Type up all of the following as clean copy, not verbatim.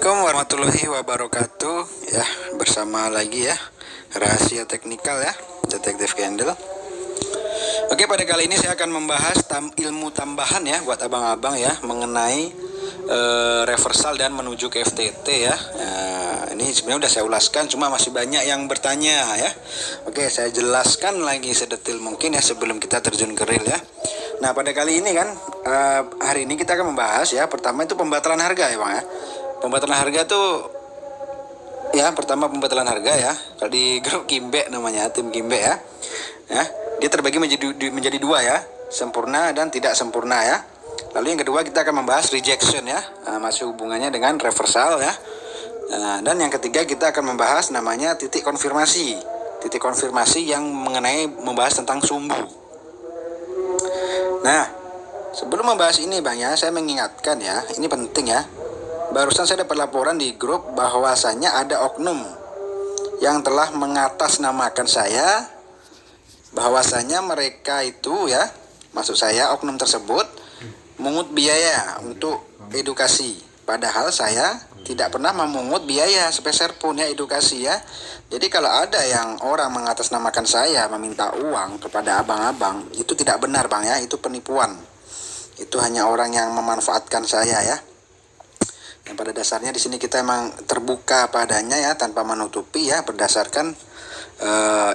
Assalamualaikum warahmatullahi wabarakatuh. Ya, bersama lagi ya Rahasia Teknikal ya, Detektif Candle. Oke, pada kali ini saya akan membahas ilmu tambahan ya buat abang-abang ya mengenai reversal dan menuju ke FTT ya. Ini sebenarnya udah saya ulaskan, cuma masih banyak yang bertanya ya. Oke, saya jelaskan lagi sedetil mungkin ya sebelum kita terjun ke real ya. Nah, pada kali ini kan hari ini kita akan membahas ya, pertama itu pembatalan harga ya Bang ya. Pembatalan harga tuh ya, pertama pembatalan harga ya. Kalau di grup Kimbe namanya, tim Kimbe ya. Ya, dia terbagi menjadi dua ya, sempurna dan tidak sempurna ya. Lalu yang kedua kita akan membahas rejection ya, masih hubungannya dengan reversal ya. Dan yang ketiga kita akan membahas namanya titik konfirmasi. Titik konfirmasi yang membahas tentang sumbu. Nah, sebelum membahas ini Bang ya, saya mengingatkan ya, ini penting ya. Barusan saya dapat laporan di grup bahwasannya ada oknum yang telah mengatasnamakan saya, bahwasanya mereka itu ya, maksud saya oknum tersebut mengut biaya untuk edukasi. Padahal saya tidak pernah memungut biaya sepeser pun ya edukasi ya. Jadi kalau ada yang orang mengatasnamakan saya meminta uang kepada abang-abang, itu tidak benar Bang ya, itu penipuan. Itu hanya orang yang memanfaatkan saya ya. Yang pada dasarnya di sini kita emang terbuka padanya ya, tanpa menutupi ya, berdasarkan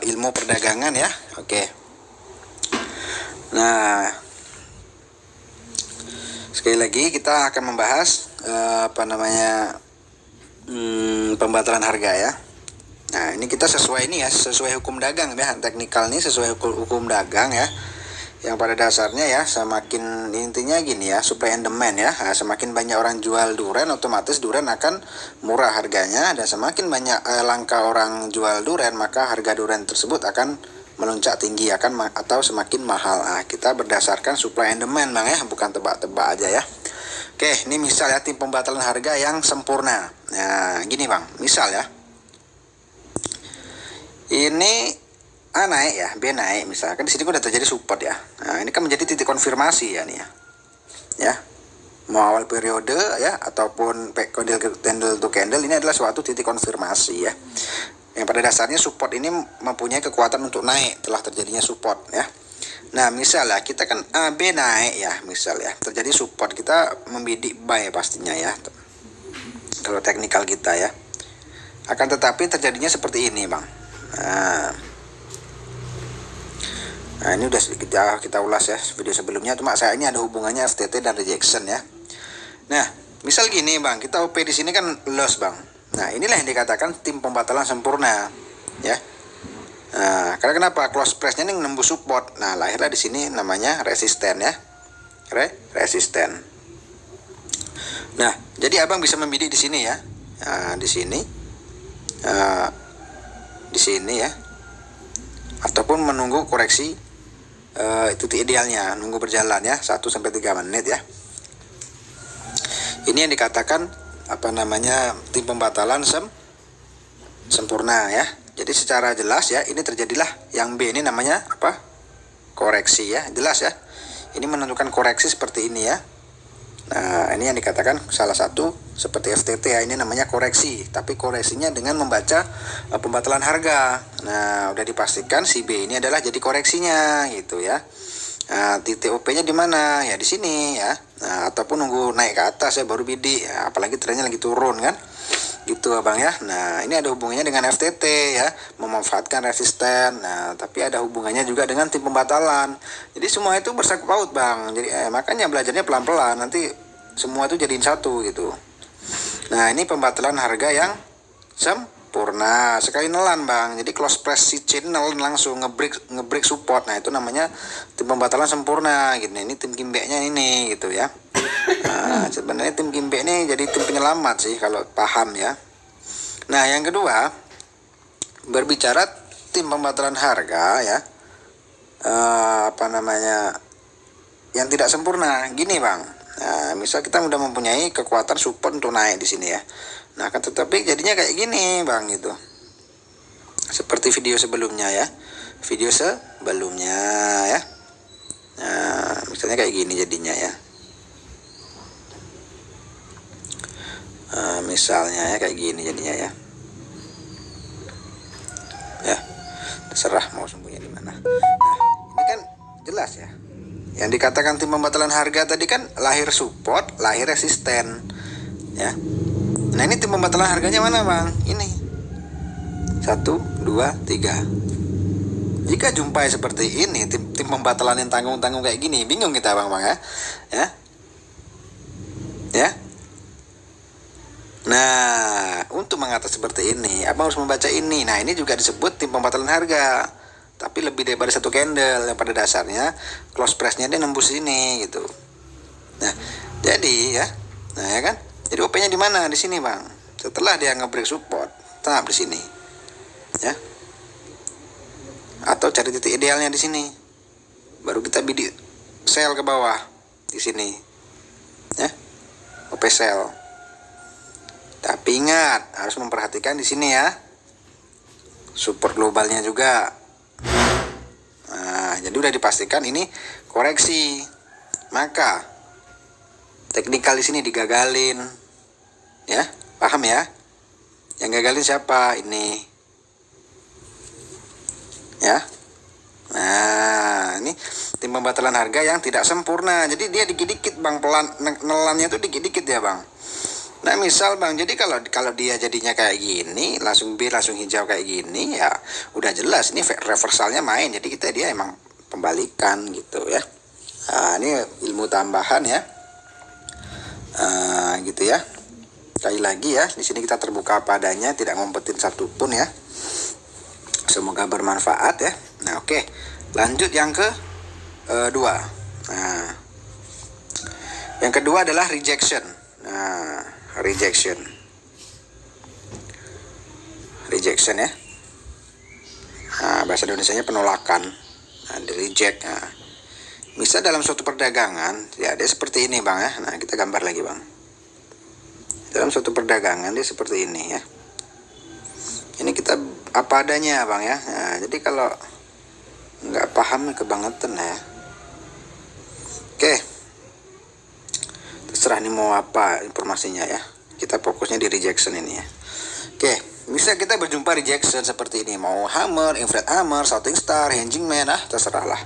ilmu perdagangan ya. Oke. Nah, sekali lagi kita akan membahas pembatalan harga ya. Nah, ini kita sesuai ini ya, sesuai hukum dagang ya, teknikal ini sesuai hukum dagang ya. Yang pada dasarnya ya, semakin intinya gini ya, supply and demand ya. Nah, semakin banyak orang jual durian, otomatis durian akan murah harganya, dan semakin banyak langka orang jual durian, maka harga durian tersebut akan melonjak tinggi atau semakin mahal. Nah, kita berdasarkan supply and demand Bang ya, bukan tebak-tebak aja ya. Oke, ini misal ya, tim pembatalan harga yang sempurna. Nah, gini Bang, misal ya, ini A naik ya, B naik misalkan, di sini udah terjadi support ya. Nah, ini kan menjadi titik konfirmasi ya nih ya. Ya. Mau awal periode ya ataupun candle to candle, ini adalah suatu titik konfirmasi ya. Yang pada dasarnya support ini mempunyai kekuatan untuk naik, telah terjadinya support ya. Nah, misalnya kita kan A B naik ya, misal ya, terjadi support, kita membidik buy pastinya ya. Kalau teknikal kita ya. Akan tetapi terjadinya seperti ini, Bang. Nah, ini udah kita ulas ya video sebelumnya, cuma saya ini ada hubungannya FTT dan rejection ya. Nah, misal gini Bang, kita OP di sini kan loss Bang. Nah, inilah yang dikatakan tim pembatalan sempurna ya. Nah, karena kenapa? Close price-nya ini nembus support. Nah, lahirlah di sini namanya resisten ya. Resisten. Nah, jadi Abang bisa membidik di sini ya. Nah, di sini ya. Ataupun menunggu koreksi titik idealnya, nunggu berjalan ya 1-3 menit ya. Ini yang dikatakan tim pembatalan sempurna ya. Jadi secara jelas ya, ini terjadilah yang B ini namanya koreksi ya, jelas ya. Ini menentukan koreksi seperti ini ya. Nah, ini yang dikatakan salah satu seperti FTT ya, ini namanya koreksi, tapi koreksinya dengan membaca pembatalan harga. Nah, udah dipastikan si B ini adalah jadi koreksinya gitu ya. Nah, titik OP-nya di mana? Ya di sini ya. Nah, ataupun nunggu naik ke atas ya baru bidik. Ya, apalagi trennya lagi turun kan. Gitu Abang ya. Nah, ini ada hubungannya dengan FTT ya, memanfaatkan resisten. Nah, tapi ada hubungannya juga dengan tim pembatalan. Jadi semua itu bersangkut paut Bang. Jadi makanya belajarnya pelan-pelan, nanti semua itu jadiin satu gitu. Nah, ini pembatalan harga yang sempurna. Sekali nelan Bang. Jadi close price si channel langsung ngebreak support. Nah, itu namanya tim pembatalan sempurna gitu. Ini tim Kimbe-nya ini gitu ya. Nah, sebenarnya tim Kimbe ini jadi tim penyelamat sih kalau paham ya. Nah, yang kedua, berbicara tim pembatalan harga ya, yang tidak sempurna. Gini Bang, nah, misal kita udah mempunyai kekuatan support untuk naik di sini ya. Nah, kan tetapi jadinya kayak gini Bang gitu. Seperti video sebelumnya ya. Ya. Nah, misalnya kayak gini jadinya ya. misalnya ya kayak gini jadinya ya. Ya, terserah mau sembunyi di mana. Nah, ini kan jelas ya. Yang dikatakan tim pembatalan harga tadi kan lahir support, lahir resisten. Ya. Nah, ini tim pembatalan harganya mana, Bang? Ini. 1, 2, 3. Jika jumpai seperti ini, tim pembatalan yang tanggung-tanggung kayak gini, bingung kita, Bang ya. Ya. Ya. Nah, untuk mengatasi seperti ini, Abang harus membaca ini. Nah, ini juga disebut tim pembatalan harga. Tapi lebih daripada satu candle yang pada dasarnya close price-nya dia nembus sini gitu. Nah, jadi ya. Nah, ya kan? Jadi OP-nya di mana? Di sini, Bang. Setelah dia nge-break support, tetap di sini. Ya. Atau cari titik idealnya di sini. Baru kita bidik sell ke bawah di sini. Ya. OP sell. Tapi ingat, harus memperhatikan di sini ya. Support globalnya juga. Nah, jadi udah dipastikan ini koreksi. Maka teknikal di sini digagalin. Ya, paham ya? Yang gagalin siapa? Ini. Ya. Nah, ini tim pembatalan harga yang tidak sempurna. Jadi dia dikit-dikit, Bang, pelan nelannya tuh dikit-dikit ya, Bang. Nah, misal, Bang, jadi kalau dia jadinya kayak gini, langsung bir, langsung hijau kayak gini, ya udah jelas ini reversalnya main. Jadi dia emang pembalikan gitu ya. Nah, ini ilmu tambahan ya. Gitu ya. Sekali lagi ya, di sini kita terbuka padanya, tidak ngumpetin satupun ya. Semoga bermanfaat ya. Nah, oke. Lanjut yang kedua. Nah, yang kedua adalah rejection. Nah, rejection ya. Nah, bahasa Indonesianya penolakan. Nah, di reject. Nah, misal dalam suatu perdagangan ya dia seperti ini, Bang ya. Nah, kita gambar lagi, Bang. Dalam suatu perdagangan dia seperti ini ya. Ini kita apa adanya, Bang ya. Nah, jadi kalau nggak paham kebangetan ya. Oke, terserah nih mau apa informasinya ya. Kita fokusnya di rejection ini ya. Oke, bisa kita berjumpa rejection seperti ini. Mau hammer, infrared hammer, shooting star, hanging man, terserahlah.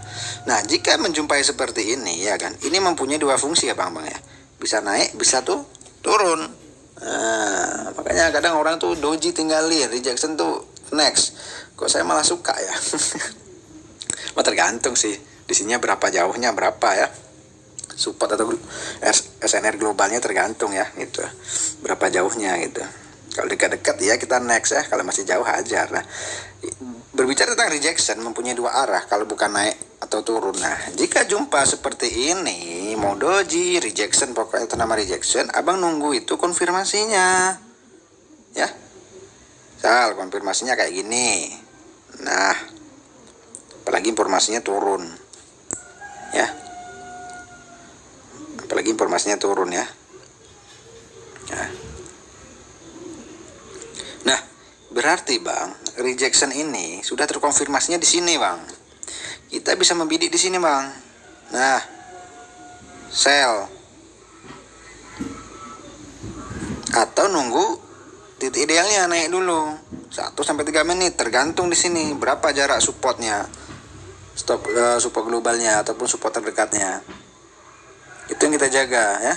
Nah, jika menjumpai seperti ini ya kan, ini mempunyai dua fungsi ya, Bang ya. Bisa naik, bisa tuh turun. Nah, makanya kadang orang tuh doji tinggalin, rejection tuh next. Kok saya malah suka ya. Tergantung sih. Di sininya berapa jauhnya, berapa ya. Support atau SNR globalnya tergantung ya gitu. Berapa jauhnya gitu. Kalau dekat-dekat ya kita next ya, kalau masih jauh hajar. Nah, berbicara tentang rejection mempunyai dua arah kalau bukan naik atau turun. Nah, jika jumpa seperti ini, mau doji, rejection, pokoknya itu nama rejection, Abang nunggu itu konfirmasinya. Ya. Konfirmasinya kayak gini. Nah, apalagi informasinya turun. Ya. Apalagi informasinya turun ya. Nah, berarti, Bang, rejection ini sudah terkonfirmasinya di sini, Bang. Kita bisa membidik di sini, Bang. Nah, sell. Atau nunggu titik idealnya naik dulu. 1-3 menit tergantung di sini berapa jarak supportnya. Support globalnya ataupun support terdekatnya. Itu yang kita jaga ya.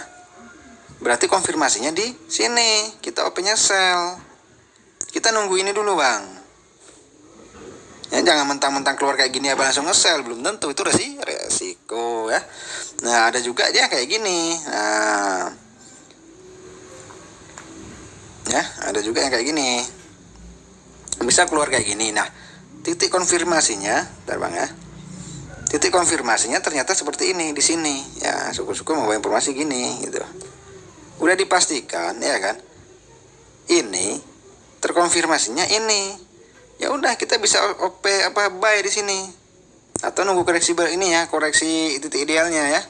Berarti konfirmasinya di sini. Kita OP-nya sell. Kita nunggu ini dulu, Bang. Ya, jangan mentang-mentang keluar kayak gini abang langsung nge-sell, belum tentu itu resiko ya. Nah, ada juga dia kayak gini. Nah, ya, ada juga yang kayak gini. Bisa keluar kayak gini. Nah, titik konfirmasinya, bentar, Bang ya. Titik konfirmasinya ternyata seperti ini di sini. Ya, syukur-syukur membawa informasi gini gitu. Udah dipastikan ya kan. Ini terkonfirmasinya ini. Ya udah kita bisa OP buy di sini. Atau nunggu koreksi ini ya, koreksi titik idealnya ya.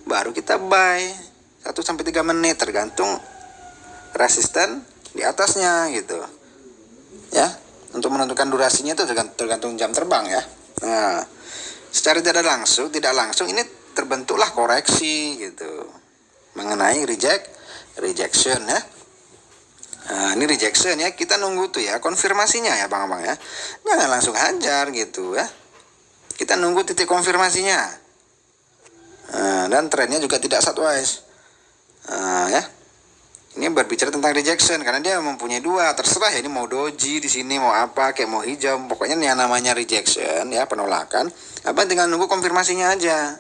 Baru kita buy 1-3 menit tergantung resisten di atasnya gitu. Ya, untuk menentukan durasinya itu tergantung jam terbang ya. Nah, secara tidak langsung ini terbentuklah koreksi gitu mengenai rejection ya. ini rejection ya, kita nunggu tuh ya konfirmasinya ya abang-abang ya, jangan langsung hajar gitu ya, kita nunggu titik konfirmasinya. Dan trennya juga tidak sideways ya. Ini berbicara tentang rejection karena dia mempunyai dua, terserah ya, ini mau doji di sini mau apa, kayak mau hijau, pokoknya yang namanya rejection ya, penolakan. Abang tinggal nunggu konfirmasinya aja.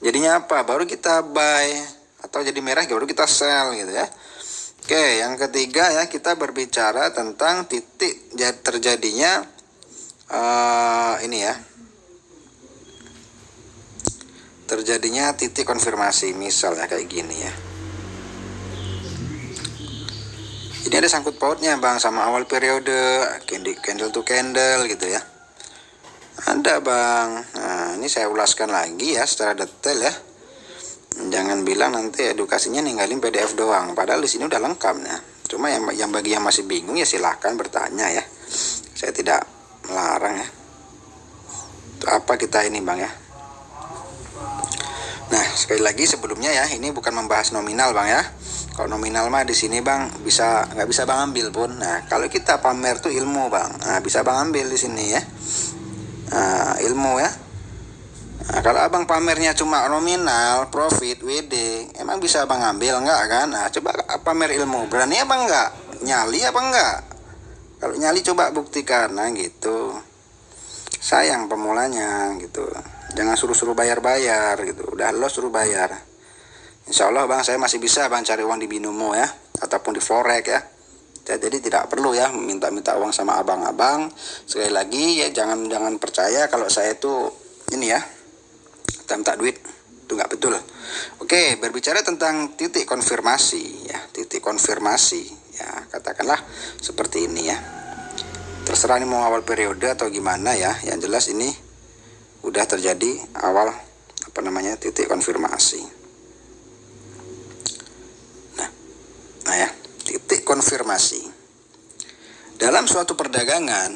Jadinya apa? Baru kita buy, atau jadi merah baru kita sell gitu ya. Oke, yang ketiga ya, kita berbicara tentang titik terjadinya ini ya. Terjadinya titik konfirmasi, misalnya kayak gini ya. Ini ada sangkut pautnya bang sama awal periode, candle to candle gitu ya. Ada bang. Nah, ini saya ulaskan lagi ya secara detail ya. Jangan bilang nanti edukasinya ninggalin PDF doang. Padahal di sini udah lengkap ya. Cuma yang bagi yang masih bingung ya silahkan bertanya ya. Saya tidak melarang ya. Itu apa kita ini bang ya. Nah sekali lagi sebelumnya ya, ini bukan membahas nominal bang ya. Kalau nominal mah di sini bang nggak bisa bang ambil pun. Nah kalau kita pamer tuh ilmu bang, nah, bisa bang ambil di sini ya, ilmu ya. Nah, kalau abang pamernya cuma nominal, profit, WD, emang bisa abang ambil nggak kan? Nah coba pamer ilmu, berani abang nggak? Nyali apa enggak? Kalau nyali coba buktikan, nah gitu. Sayang pemulanya gitu. Jangan suruh-suruh bayar-bayar gitu. Udah lo suruh bayar. Insya Allah bang saya masih bisa bang cari uang di Binomo ya, ataupun di Forex ya. Jadi tidak perlu ya minta-minta uang sama abang-abang. Sekali lagi ya, jangan percaya kalau saya itu ini ya minta duit, itu nggak betul. Oke, berbicara tentang titik konfirmasi ya, titik konfirmasi ya, katakanlah seperti ini ya. Terserah ini mau awal periode atau gimana ya, yang jelas ini udah terjadi awal titik konfirmasi. Nah ya, titik konfirmasi dalam suatu perdagangan,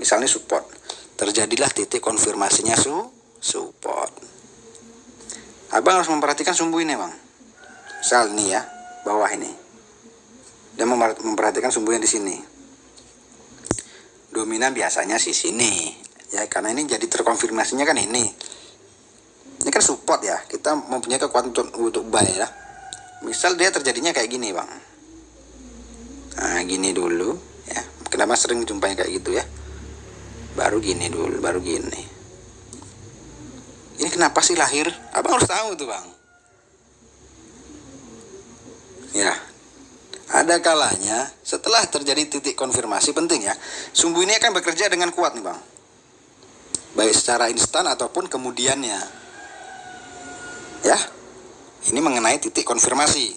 misalnya support, terjadilah titik konfirmasinya support. Abang harus memperhatikan sumbu ini bang. Misal nih ya, bawah ini, dan memperhatikan sumbu yang di sini. Dominan biasanya sini ya, karena ini jadi terkonfirmasinya kan ini kan support ya, kita mempunyai kekuatan untuk buy ya. Misal dia terjadinya kayak gini bang, nah gini dulu ya, kenapa sering jumpanya kayak gitu ya, baru gini dulu, baru gini. Ini kenapa sih lahir? Abang harus tahu tuh bang ya. Ada kalanya setelah terjadi titik konfirmasi, penting ya, sumbu ini akan bekerja dengan kuat nih bang, baik secara instan ataupun kemudiannya ya. Ini mengenai titik konfirmasi.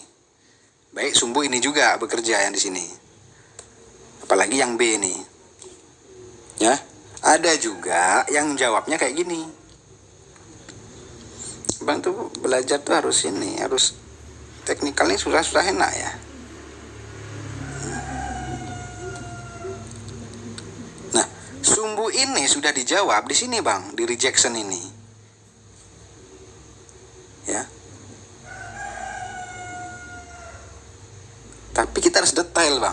Baik sumbu ini juga bekerja yang di sini. Apalagi yang B ini. Ya. Ada juga yang jawabnya kayak gini. Bang tuh belajar tuh harus ini, harus teknikalnya susah enak ya. Nah, sumbu ini sudah dijawab di sini bang, di rejection ini. Ya. Tapi kita harus detail bang.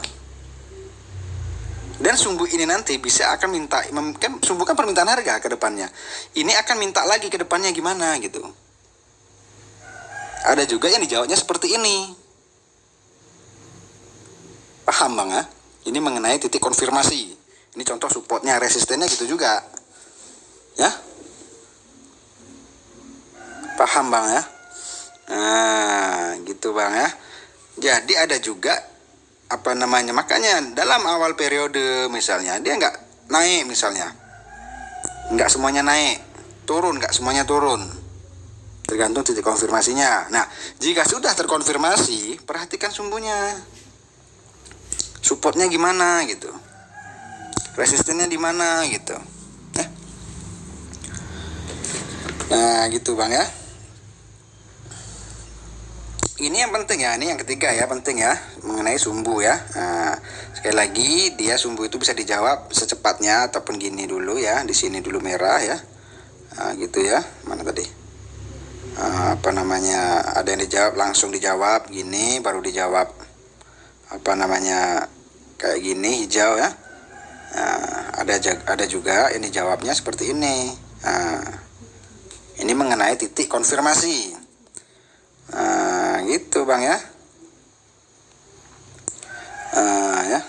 Dan sumbu ini nanti bisa akan minta, kan sumbu kan permintaan harga ke depannya. Ini akan minta lagi ke depannya gimana gitu. Ada juga yang dijawabnya seperti ini. Paham bang ya? Ini mengenai titik konfirmasi. Ini contoh supportnya, resistennya gitu juga. Ya? Paham bang ya? Nah gitu bang ya. Jadi ada juga makanya dalam awal periode misalnya dia nggak naik, misalnya nggak semuanya naik, turun nggak semuanya turun, tergantung titik konfirmasinya. Nah jika sudah terkonfirmasi, perhatikan sumbunya, supportnya gimana gitu, resistennya di mana gitu. Nah gitu bang ya. Ini yang penting ya, ini yang ketiga ya, penting ya, mengenai sumbu ya. Nah, sekali lagi dia sumbu itu bisa dijawab secepatnya ataupun gini dulu ya, di sini dulu merah ya. Nah, gitu ya. Mana tadi? Ada yang dijawab langsung dijawab gini baru dijawab apa namanya kayak gini hijau ya. Nah, ada juga ini jawabnya seperti ini. Nah, ini mengenai titik konfirmasi. Nah, gitu Bang ya. Ya.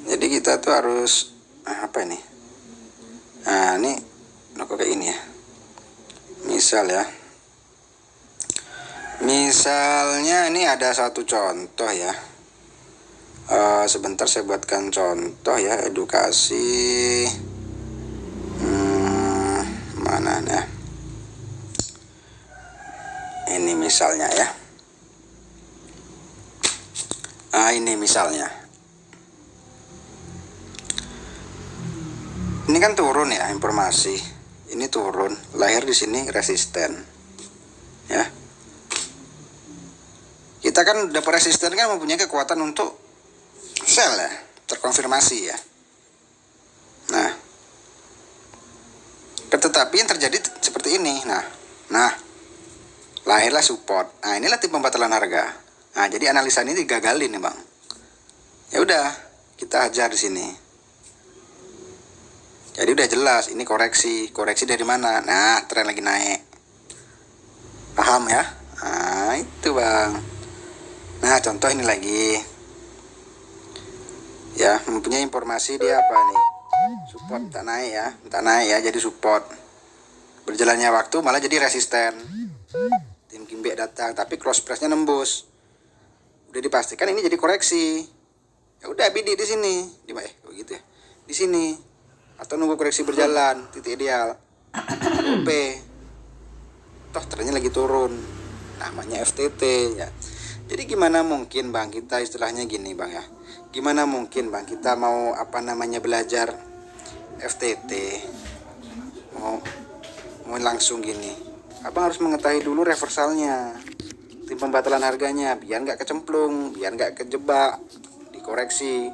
Jadi kita tuh harus apa ini? Nah, ini kok kayak ini ya. Misalnya ini ada satu contoh ya. Sebentar saya buatkan contoh ya, edukasi. Mana ya? Ini misalnya ya. Ini misalnya. Ini kan turun ya informasi. Ini turun, lahir di sini resisten. Ya. Kita kan dapat resisten kan mempunyai kekuatan untuk sell ya, terkonfirmasi ya. Nah, tetapi yang terjadi seperti ini. Nah, lahirlah support. Nah, inilah tipe pembatalan harga. Nah, jadi analisa ini digagalin nih Bang. Ya udah, kita hajar di sini. Jadi udah jelas ini koreksi dari mana? Nah, tren lagi naik. Paham ya? Nah, itu Bang. Nah, contoh ini lagi. Ya, mempunyai informasi dia apa nih? Support tak naik ya, jadi support. Berjalannya waktu malah jadi resisten. Tim Kimbek datang, tapi close price-nya nembus. Udah dipastikan ini jadi koreksi. Ya udah bidik di sini, gitu ya. Di sini. Atau nunggu koreksi berjalan, titik ideal. OP. Toh trennya lagi turun. Namanya FTT ya. Jadi gimana mungkin Bang kita istilahnya gini Bang ya. Gimana mungkin Bang kita mau belajar FTT. Mau langsung gini. Abang harus mengetahui dulu reversalnya. Tim pembatalan harganya biar nggak kecemplung, biar nggak kejebak, dikoreksi,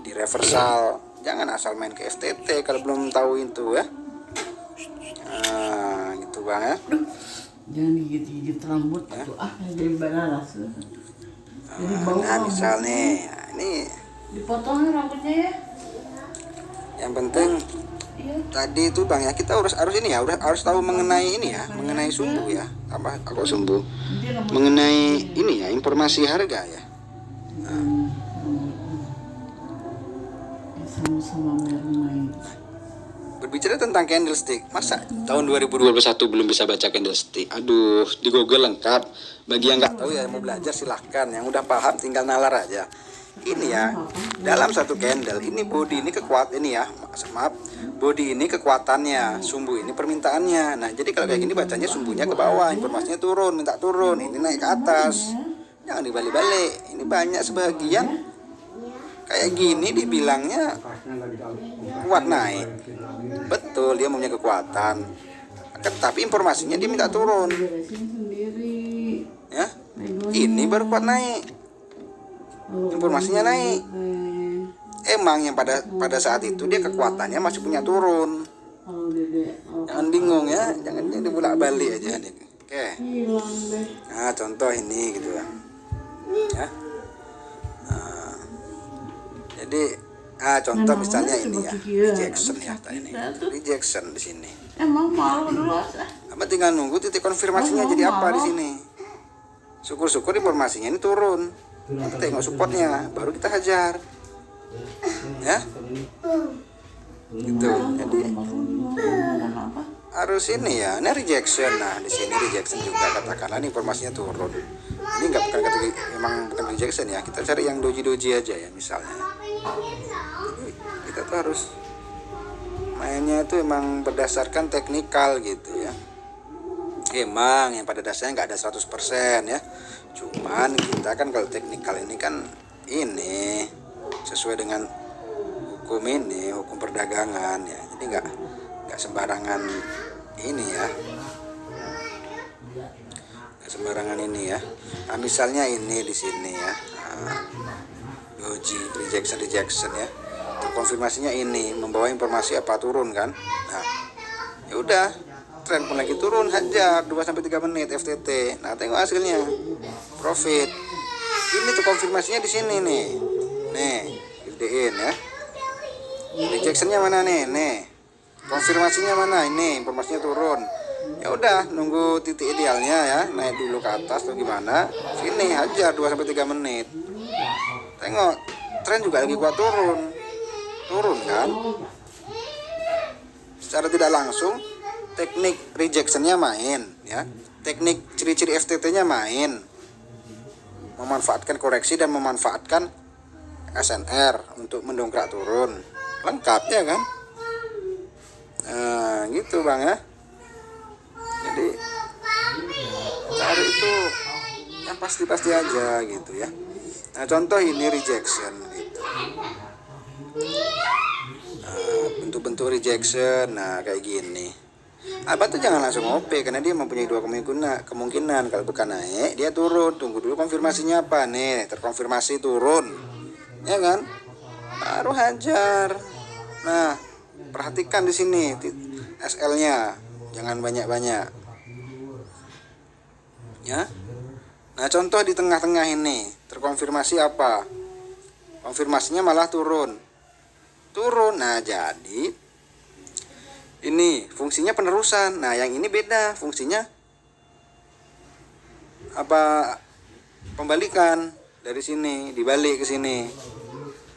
di reversal. Jangan asal main ke FTT kalau belum tahu itu ya. Nah, gitu Bang ya. Jangan digigit-gigit rambut ya. Tuh jadi bananas. Jadi bau. Nah, misalnya ini dipotong rambutnya ya. Yang penting tadi itu Bang ya, kita harus ini ya, harus tahu mengenai ini ya, mengenai sumbu ya. Kok sumbu? Mengenai ini ya, informasi harga ya. Sama-sama mermain. Berbicara tentang candlestick, masa tahun 2021 belum bisa baca candlestick? Aduh, di Google lengkap. Bagi yang nggak tahu ya, mau belajar silahkan. Yang udah paham tinggal nalar aja. Ini ya, dalam satu candle, ini body ini kekuatan ini ya, maaf, body ini kekuatannya, sumbu ini permintaannya. Nah, jadi kalau kayak gini bacanya sumbunya ke bawah, informasinya turun, minta turun, ini naik ke atas. Jangan dibalik-balik. Ini banyak sebagian kayak gini dibilangnya kuat naik. Betul, dia punya kekuatan. Tapi informasinya dia minta turun. Ya, ini baru kuat naik. Informasinya naik. Emang yang pada saat itu dia kekuatannya masih punya turun. Jangan bingung ya, jangan dibolak-balik aja nih. Oke. Nah, contoh ini gitu ya. Jadi contoh misalnya ini ya, rejection ya, ini rejection di sini. Emang malu dulu Apa tinggal nunggu titik konfirmasinya jadi apa di sini. Syukur-syukur informasinya ini turun. Kita tengok supportnya, baru kita hajar. Ya, gitu. Jadi harus ini ya, ini rejection. Nah, di sini rejection juga katakanlah ini informasinya turun. Ini bukan rejection ya. Kita cari yang doji-doji aja ya misalnya. Jadi kita tuh harus mainnya itu emang berdasarkan teknikal gitu ya. Emang yang pada dasarnya nggak ada 100% ya. Cuman kita kan kalau teknikal ini kan ini sesuai dengan hukum perdagangan ya. Jadi nggak sembarangan ini ya. Nggak sembarangan ini ya. Nah, misalnya ini di sini ya. Doji rejection ya. Terkonfirmasinya ini membawa informasi apa turun kan. Nah, ya udah, tren pun lagi turun, hajar 2-3 menit FTT. Nah, tengok hasilnya. Profit. Ini ini tuh konfirmasinya di sini nih. Nih, gedein ya. Rejectionnya mana nih? Nih. Konfirmasinya mana? Ini informasinya turun. Ya udah, nunggu titik idealnya ya, naik dulu ke atas atau gimana. Sini hajar 2-3 menit. Tengok, tren juga lagi kuat turun. Turun kan? Secara tidak langsung teknik rejectionnya main ya. Teknik ciri-ciri FTT-nya main. Memanfaatkan koreksi dan memanfaatkan SNR untuk mendongkrak turun. Lengkap ya kan? Nah, gitu Bang ya. Jadi cari itu yang pasti-pasti aja gitu ya. Nah, contoh ini rejection gitu. Nah, bentuk-bentuk rejection, nah kayak gini. Abah tuh jangan langsung OP karena dia mempunyai dua kemungkinan. Kalau bukan naik, dia turun. Tunggu dulu konfirmasinya apa nih. Terkonfirmasi turun, ya kan? Baru hajar. Nah, perhatikan di sini SL-nya, jangan banyak-banyak. Ya. Nah, contoh di tengah-tengah ini terkonfirmasi apa? Konfirmasinya malah turun. Nah, jadi ini fungsinya penerusan. Nah, yang ini beda, fungsinya apa? Pembalikan dari sini, dibalik ke sini.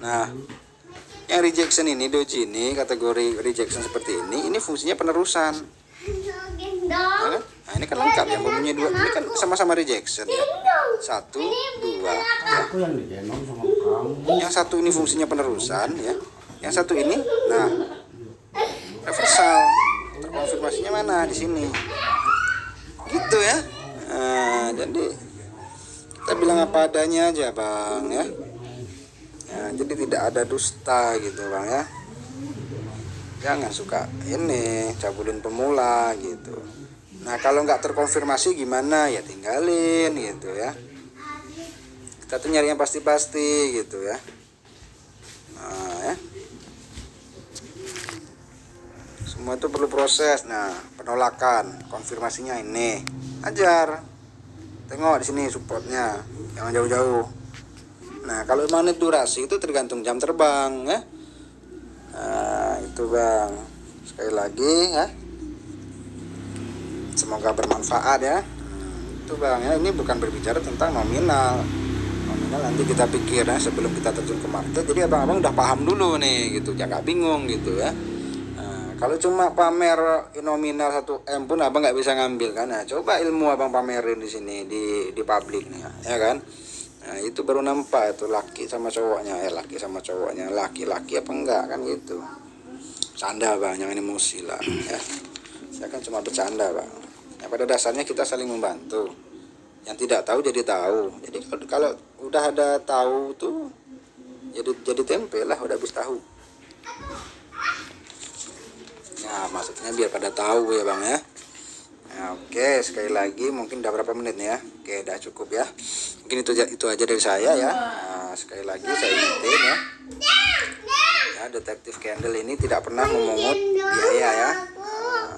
Nah, yang rejection ini, doji ini, kategori rejection seperti ini fungsinya penerusan. Nah, ini kan lengkap yang mempunyai dua, ini kan sama-sama rejection ya. 1, 2 ya. Aku yang digendong sama kamu. Yang satu ini fungsinya penerusan ya. Yang satu ini, nah, reversal. Terkonfirmasinya mana? Di sini. Gitu ya. Nah, jadi kita bilang apa adanya aja Bang ya. Nah, jadi tidak ada dusta gitu Bang ya. Jangan suka ini cabulin pemula gitu. Nah, kalau nggak terkonfirmasi gimana? Ya tinggalin gitu ya. Kita tuh nyari yang pasti-pasti gitu ya. Nah, ya. Semua itu perlu proses. Nah, penolakan, konfirmasinya ini. Ajar. Tengok di sini supportnya. Jangan jauh-jauh. Nah, kalau menit durasi itu tergantung jam terbang ya. Nah, itu Bang. Sekali lagi ya. Semoga bermanfaat ya. Itu Bang ya, ini bukan berbicara tentang nominal. Nominal nanti kita pikir ya sebelum kita terjun ke market. Jadi abang-abang udah paham dulu nih gitu, jangan bingung gitu ya. Nah, kalau cuma pamer nominal 1M pun abang nggak bisa ngambil kan. Nah, coba ilmu abang pamerin di sini di publik nih ya kan. Nah, itu baru nampak itu laki sama cowoknya, laki sama cowoknya, laki-laki apa enggak kan gitu. Canda Bang, jangan emosi lah ya. Saya kan cuma bercanda Bang. Ya, pada dasarnya kita saling membantu. Yang tidak tahu jadi tahu. Jadi kalau udah ada tahu tuh jadi tempe lah, udah habis tahu. Ya, maksudnya biar pada tahu ya Bang ya. Nah, oke, sekali lagi mungkin udah berapa menit nih ya. Oke, udah cukup ya. Mungkin itu aja dari saya ya. Nah, sekali lagi saya ingetin ya. Ya, detektif candle ini tidak pernah memungut biaya ya.